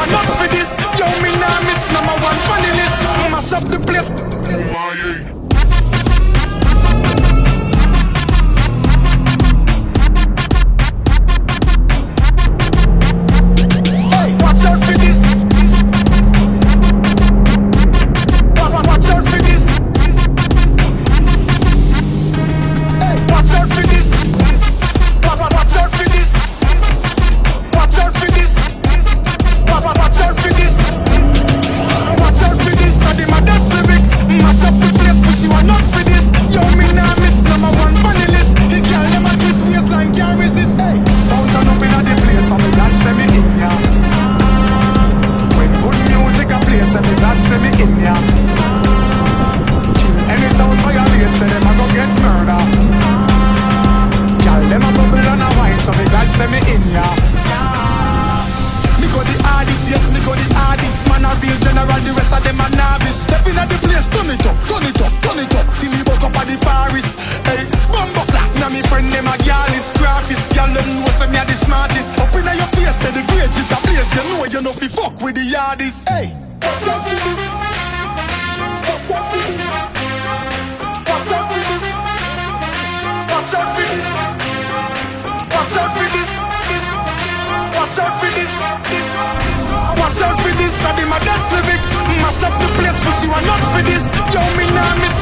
are not for this. Yo, me nah miss number one funny list. Mash up the place. Hey, watch out for this. Watch out for this. Hey, watch out for this. Watch out for this. Watch out for this. Watch out for this. Watch out for this. I did my best lyrics. Mash up the place, but you are not for this. Yo, me nah miss number one funny list. The girl them at this waistline can't resist. Hey, sound turn up inna the place, so me dance say me in ya. When good music a play, say me dance say me in ya. Kill any sound violate, say them a go get murder. Girl them a bubble and a wine, so me dance say me in ya. Me go the hardest, yes, me go the hardest. Man a real general, the rest of them a novice. Step in at the place, turn it up, turn it up, turn it up. Till me woke up at the forest. Hey, bumbo clap, now me friend them a gyalis. Graphist, girl them know say me a the smartest. Up inna your face, say the great it a place. You know fi fuck with the hardest. Hey. Watch out for this. Watch out for this. Watch out for this. Watch out for this. I did my best lyrics. Mash up the place, but you are not for this. Yo, me nah miss